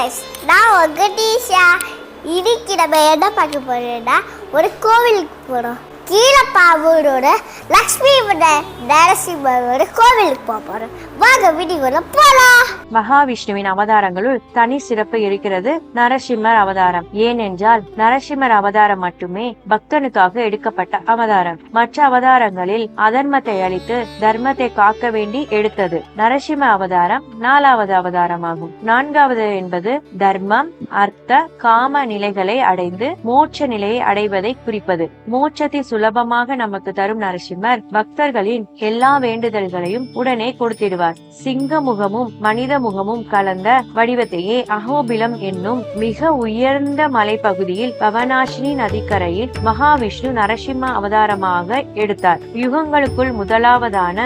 guys, நான் உங்க டீஷா. இன்னைக்கு நம்ம என்ன பார்க்க போறோம்னா ஒரு கோவிலுக்கு போறோம். கீழப்பாவூரோட லக்ஷ்மி நரசிம்மரோட கோவிலுக்கு போறோம். வாங்க வீடியோல போலாம். மகாவிஷ்ணுவின் அவதாரங்களுள் தனி சிறப்பு இருக்கிறது நரசிம்மர் அவதாரம். ஏனென்றால் நரசிம்மர் அவதாரம் மட்டுமே பக்தனுக்காக எடுக்கப்பட்ட அவதாரம். மற்ற அவதாரங்களில் அதர்மத்தை அழித்து தர்மத்தை காக்க வேண்டி எடுத்தது. நரசிம்ம அவதாரம் 4வது அவதாரமாகும். 4வது என்பது தர்மம், அர்த்த, காம நிலைகளை அடைந்து மோட்ச நிலையை அடைவதை குறிப்பது. மோட்சத்தை சுலபமாக நமக்கு தரும் நரசிம்மர் பக்தர்களின் எல்லா வேண்டுதல்களையும் உடனே கொடுத்திடுவார். சிங்க முகமும் மனித முகமும் கலந்த வடிவத்தையே அஹோபிலம் என்னும் மிக உயர்ந்த மலைப்பகுதியில் பவனாசினி நதிக்கரையில் மகாவிஷ்ணு நரசிம்ம அவதாரமாக எடுத்தார். யுகங்களுக்குள் முதலாவதான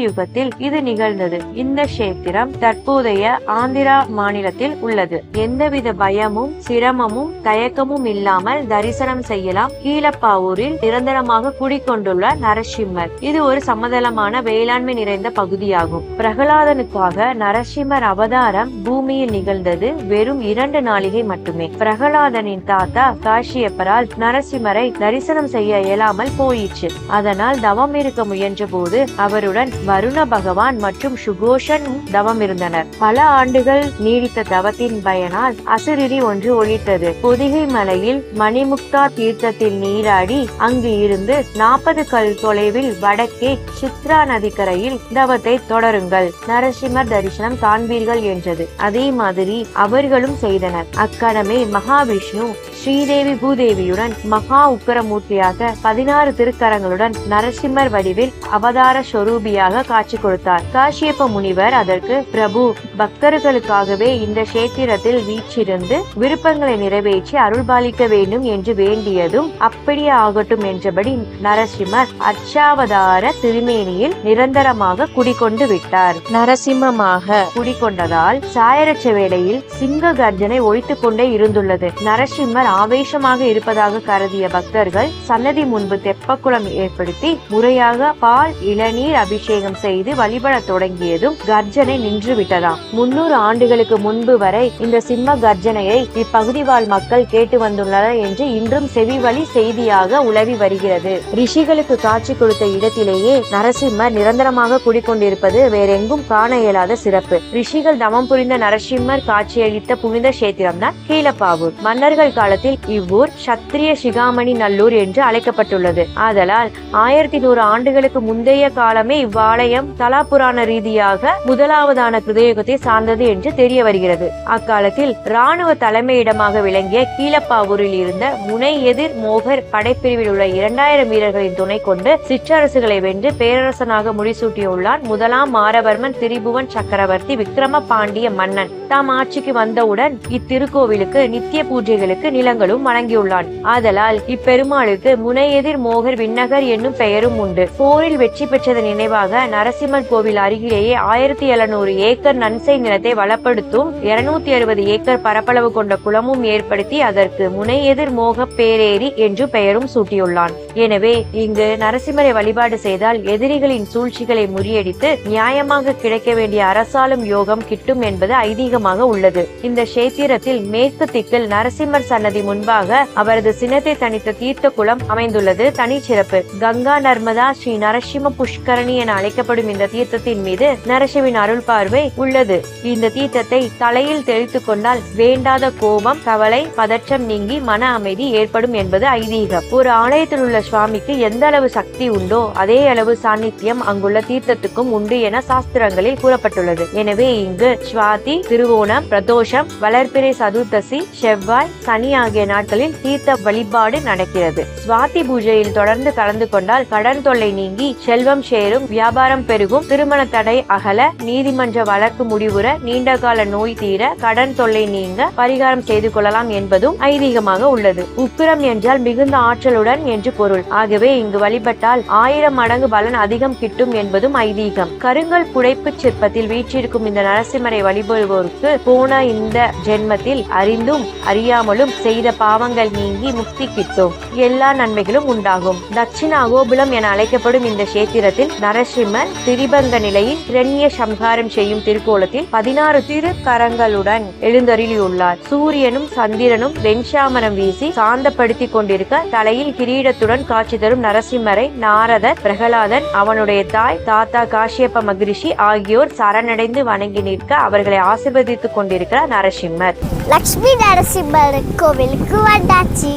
யுகத்தில் இது நிகழ்ந்தது. இந்த கஷேத்திரம் தற்போதைய ஆந்திரா மாநிலத்தில் உள்ளது. எந்தவித பயமும் சிரமமும் தயக்கமும் இல்லாமல் தரிசனம் செய்யலாம். கீழப்பாவூரில் நிரந்தரமாக குடிக்கொண்டுள்ள நரசிம்மர். இது ஒரு சமதளமான வேளாண்மை நிறைந்த பகுதியாகும். பிரகலாதனுக்காக நரசிம்மர் அவதாரம் பூமியில் நிகழ்ந்தது வெறும் 2 நாளிகை மட்டுமே. பிரகலாதனின் தாத்தா காஷியப்பரால் நரசிம்மரை தரிசனம் செய்ய இயலாமல் போயிற்று. அதனால் தவம் இருக்க முயன்ற போது அவருடன் வருண பகவான் மற்றும் சுகோஷன் தவம் இருந்தனர். பல ஆண்டுகள் நீடித்த தவத்தின் பயனால் அசுரிரி ஒன்று ஒழித்தது. பொதிகை மலையில் மணிமுக்தா தீர்த்தத்தில் நீராடி அங்கு இருந்து 40 கல் தொலைவில் வடக்கே சித்ரா நதிக்கரையில் தவத்தை தொடருங்கள், நரசிம்மர் தரிசனம் காண்பீர்கள் என்றது. அதே மாதிரி அவர்களும் செய்தனர். அக்கணமே மகாவிஷ்ணு ஸ்ரீதேவி பூதேவியுடன் மகா உக்கரமூர்த்தியாக 16 திருக்கரங்களுடன் நரசிம்மர் வடிவில் அவதார ஸ்வரூபியாக காட்சி கொடுத்தார். காஷ்யப்ப முனிவர் அதற்கு பிரபு, பக்தர்களுக்காகவே இந்த கஷேத்திரத்தில் வீற்றிருந்து விருப்பங்களை நிறைவேற்றி அருள்பாலிக்க வேண்டும் என்று வேண்டியதும் அப்படியே ஆகட்டும் என்றபடி நரசிம்மர் அர்ச்சாவதார திருமேனியில் நிரந்தரமாக குடிக்கொண்டு விட்டார். நரசிம்மமாக குடிக்கொண்டதால் சாயரட்ச வேளையில் சிங்க கர்ஜனை ஒழித்துக் கொண்டே இருந்துள்ளது. நரசிம்மர் ஆவேசமாக இருப்பதாக கருதிய பக்தர்கள் சன்னதி முன்பு தெப்பக்குளம் ஏற்படுத்தி முறையாக பால் இளநீர் அபிஷேகம் செய்து வழிபட தொடங்கியதும் கர்ஜனை நின்று விட்டதாம். 300 ஆண்டுகளுக்கு முன்பு வரை இந்த சிம்ம கர்ஜனையை இப்பகுதி வாழ் மக்கள் கேட்டு வந்துள்ளனர் என்று இன்றும் செவிவழி செய்தியாக உலவி வருகிறது. ரிஷிகளுக்கு காட்சி கொடுத்த இடத்திலேயே நரசிம்மர் நிரந்தரமாக குடிக்கொண்டிருப்பது வேறெங்கும் காண இயலாத சிறப்பு. ரிஷிகள் தவம் புரிந்த நரசிம்மர் காட்சியளித்த புனித கஷேத்திரம் தான் கீழப்பாவூர். மன்னர்கள் காலத்தில் இவ்வூர் சத்திரிய சிகாமணி நல்லூர் என்று அழைக்கப்பட்டுள்ளது. ஆதலால் 1100 ஆண்டுகளுக்கு முந்தைய காலமே இவ்வாலயம் தலா புராண ரீதியாக முதலாவதான கிருதயுகத்தை சார்ந்தது என்று தெரிய வருகிறது. அக்காலத்தில் இராணுவ தலைமையிடமாக விளங்கிய கீழப்பாவூரில் இருந்த முனை எதிர் மோகர் படைப்பிரிவில் உள்ள 2000 வீரர்களின் துணை கொண்டு சிற்றரசுகளை வென்று பேரரசனாக முடிசூட்டியுள்ளான் முதலாம் மாரவர்மன் திரிபுவன் சக்கரவர்த்தி விக்ரம பாண்டிய மன்னன். தாம் ஆட்சிக்கு வந்தவுடன் இத்திருக்கோவிலுக்கு நித்திய பூஜைகளுக்கு நிலங்களும் வழங்கியுள்ளான். ஆதலால் இப்பெருமாளுக்கு முனை எதிர் மோகர் விண்ணகர் என்னும் பெயரும் உண்டு. போரில் வெற்றி பெற்றதன் நினைவாக நரசிம்மன் கோவில் அருகிலேயே 1700 ஏக்கர் நன்சை நிலத்தை வளப்படுத்தும் 260 ஏக்கர் பரப்பளவு கொண்ட குளமும் ஏற்படுத்தி அதற்கு முனை எதிர் மோக பேரேரி என்று பெயரும் சூட்டியுள்ளான். எனவே இங்கு நரசிம்மரை வழிபாடு செய்தால் எதிரிகளின் சூழ்ச்சிகளை முறியடித்து நியாயமாக கிடைக்க வேண்டிய அரசாளும் யோகம் கிட்டும் என்பது ஐதீகமாக உள்ளது. இந்த கஷேத்திரத்தில் மேற்கு திக்கில் நரசிம்மர் சன்னதி முன்பாக அவரது சினத்தை தனித்த தீர்த்த குளம் அமைந்துள்ளது. தனிச்சிறப்பு. கங்கா நர்மதா ஸ்ரீ நரசிம்ம புஷ்கரணி என அழைக்கப்படும் இந்த தீர்த்தத்தின் மீது நரசிம்மின் அருள் பார்வை உள்ளது. இந்த தீர்த்தத்தை தலையில் தெளித்துக் கொண்டால் வேண்டாத கோபம், கவலை, பதற்றம் நீங்கி மன அமைதி ஏற்படும் என்பது ஐதீகம். ஒரு ஆலயத்தில் உள்ள சுவாமிக்கு எந்த அளவு சக்தி உண்டோ அதே அளவு சாநித்தியம் அங்குள்ள தீர்த்தத்துக்கும் உண்டு என சாஸ்திரங்களில் கூறப்பட்டுள்ளது. எனவே இங்கு சுவாதி, திருவோணம், பிரதோஷம், வளர்பிறை சதுர்த்தசி, செவ்வாய், சனி ஆகிய நாட்களில் தீர்த்த வழிபாடு நடக்கிறது. சுவாதி பூஜையில் தொடர்ந்து கலந்து கொண்டால் கடன் தொல்லை நீங்கி செல்வம் சேரும், வியாபாரம் பெருகும், திருமண தடை அகல, நீதிமன்ற வழக்கு முடிவுற, நீண்டகால நோய் தீர, கடன் தொல்லை நீங்க பரிகாரம் செய்து கொள்ளலாம் என்பதும் ஐதீகமாக உள்ளது. உக்கிரம் என்றால் மிகுந்த ஆற்றலுடன் என்று பொருள். ஆகவே இங்கு வழிபட்டால் 1000 மடங்கு பலன் அதிகம் கிட்டும் என்பதும் ஐதீகம். கருங்கல் புடைப்பு சிற்பத்தில் வீற்றிருக்கும் இந்த நரசிம்மரை வழிபடுவோருக்கு போன இந்த ஜென்மத்தில் அறிந்தும் அறியாமலும் செய்த பாவங்கள் நீங்கி முக்தி கிட்டும், எல்லா நன்மைகளும் உண்டாகும். தட்சிண அகோபுலம் என அழைக்கப்படும் இந்த கஷேத்திரத்தில் நரசிம்மர் திரிபங்க நிலையில் இரண்ய சம்ஹாரம் செய்யும் திருக்கோலத்தில் மண்டபத்தில் 16 திருக்கரங்களுடன் எழுந்தருளியுள்ளார். சூரியனும் சந்திரனும் வெண்சாமரம் வீசி சாந்தப்படுத்தி கொண்டிருக்க தலையில் கிரீடத்துடன் காட்சி தரும் நரசிம்மரை நாரதர், பிரகலாதன், அவனுடைய தாய் தாத்தா காஷ்யப மகரிஷி ஆகியோர் சரணடைந்து வணங்கி நிற்க அவர்களை ஆசீர்வதித்துக் கொண்டிருக்கிறார் நரசிம்மர். லக்ஷ்மி நரசிம்மர் கோவிலுக்கு வந்தாச்சு.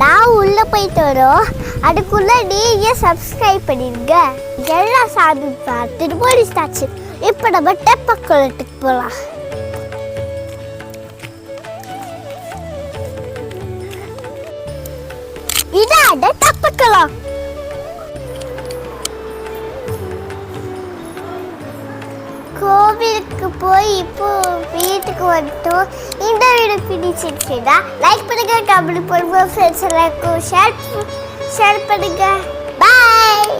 நான் உள்ள போயிட்டு வரோம். அதுக்குள்ள நீங்க சப்ஸ்கிரைப் பண்ணிருங்க. எல்லா சாமி பார்த்துட்டு முடிச்சாச்சு. இப்ப நம்ம தெப்பக்குளத்துக்கு போலாம். இதாண்ட தெப்பக்குளம். கோவிலுக்கு போய் இப்போ வீட்டுக்கு வந்துட்டோம். இந்த வீடியோ பிடிச்சிருச்சுன்னா லைக் பண்ணுங்க, கமெண்ட் பண்ணுங்க, ஃப்ரெண்ட்ஸ் எல்லாருக்கும் ஷேர் பண்ணுங்க. பாய்.